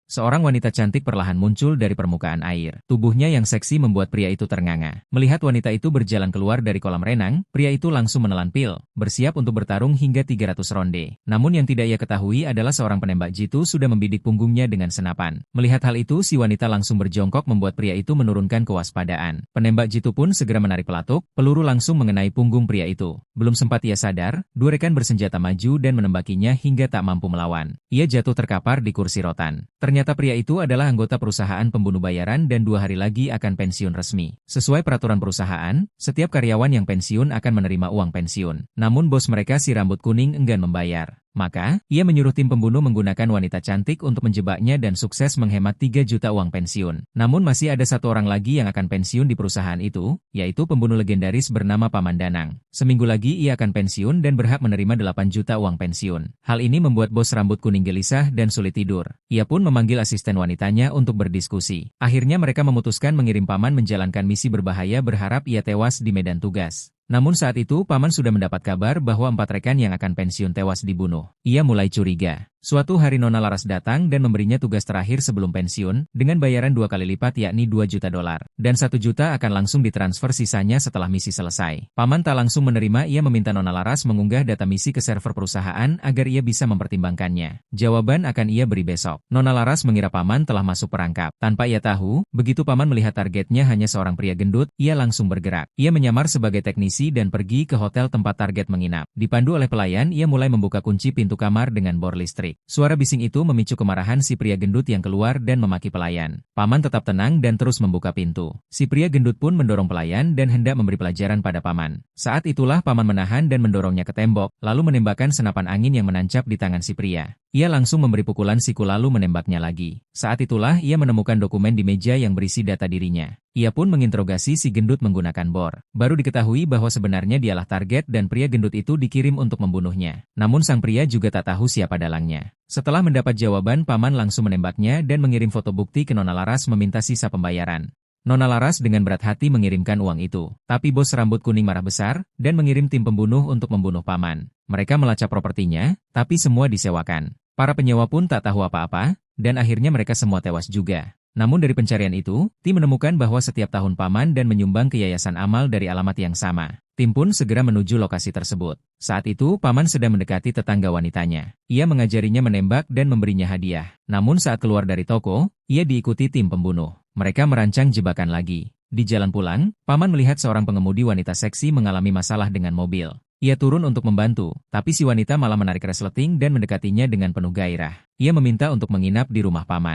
Seorang wanita cantik perlahan muncul dari permukaan air. Tubuhnya yang seksi membuat pria itu ternganga. Melihat wanita itu berjalan keluar dari kolam renang, pria itu langsung menelan pil, bersiap untuk bertarung hingga 300 ronde. Namun yang tidak ia ketahui adalah seorang penembak jitu sudah membidik punggungnya dengan senapan. Melihat hal itu, si wanita langsung berjongkok membuat pria itu menurunkan kewaspadaan. Penembak jitu pun segera menarik pelatuk, peluru langsung mengenai punggung pria itu. Belum sempat ia sadar, dua rekan bersenjata maju dan menembakinya hingga tak mampu melawan. Ia jatuh terkapar di kursi rotan. Ternyata pria itu adalah anggota perusahaan pembunuh bayaran dan 2 hari lagi akan pensiun resmi. Sesuai peraturan perusahaan, setiap karyawan yang pensiun akan menerima uang pensiun. Namun bos mereka si rambut kuning enggan membayar. Maka, ia menyuruh tim pembunuh menggunakan wanita cantik untuk menjebaknya dan sukses menghemat 3 juta uang pensiun. Namun masih ada satu orang lagi yang akan pensiun di perusahaan itu, yaitu pembunuh legendaris bernama Paman Danang. Seminggu lagi ia akan pensiun dan berhak menerima 8 juta uang pensiun. Hal ini membuat bos rambut kuning gelisah dan sulit tidur. Ia pun memanggil asisten wanitanya untuk berdiskusi. Akhirnya mereka memutuskan mengirim Paman menjalankan misi berbahaya berharap ia tewas di medan tugas. Namun saat itu Paman sudah mendapat kabar bahwa 4 rekan yang akan pensiun tewas dibunuh. Ia mulai curiga. Suatu hari Nona Laras datang dan memberinya tugas terakhir sebelum pensiun, dengan bayaran 2 kali lipat yakni 2 juta dolar. Dan 1 juta akan langsung ditransfer sisanya setelah misi selesai. Paman tak langsung menerima, ia meminta Nona Laras mengunggah data misi ke server perusahaan agar ia bisa mempertimbangkannya. Jawaban akan ia beri besok. Nona Laras mengira Paman telah masuk perangkap. Tanpa ia tahu, begitu Paman melihat targetnya hanya seorang pria gendut, ia langsung bergerak. Ia menyamar sebagai teknisi dan pergi ke hotel tempat target menginap. Dipandu oleh pelayan, ia mulai membuka kunci pintu kamar dengan bor listrik. Suara bising itu memicu kemarahan si pria gendut yang keluar dan memaki pelayan. Paman tetap tenang dan terus membuka pintu. Si pria gendut pun mendorong pelayan dan hendak memberi pelajaran pada Paman. Saat itulah Paman menahan dan mendorongnya ke tembok, lalu menembakkan senapan angin yang menancap di tangan si pria. Ia langsung memberi pukulan siku lalu menembaknya lagi. Saat itulah ia menemukan dokumen di meja yang berisi data dirinya. Ia pun menginterogasi si gendut menggunakan bor. Baru diketahui bahwa sebenarnya dialah target dan pria gendut itu dikirim untuk membunuhnya. Namun sang pria juga tak tahu siapa dalangnya. Setelah mendapat jawaban, Paman langsung menembaknya dan mengirim foto bukti ke Nona Laras meminta sisa pembayaran. Nona Laras dengan berat hati mengirimkan uang itu. Tapi bos rambut kuning marah besar dan mengirim tim pembunuh untuk membunuh Paman. Mereka melacak propertinya, tapi semua disewakan. Para penyewa pun tak tahu apa-apa, dan akhirnya mereka semua tewas juga. Namun dari pencarian itu, tim menemukan bahwa setiap tahun Paman dan menyumbang ke yayasan amal dari alamat yang sama. Tim pun segera menuju lokasi tersebut. Saat itu, Paman sedang mendekati tetangga wanitanya. Ia mengajarinya menembak dan memberinya hadiah. Namun saat keluar dari toko, ia diikuti tim pembunuh. Mereka merancang jebakan lagi. Di jalan pulang, Paman melihat seorang pengemudi wanita seksi mengalami masalah dengan mobil. Ia turun untuk membantu, tapi si wanita malah menarik resleting dan mendekatinya dengan penuh gairah. Ia meminta untuk menginap di rumah Paman.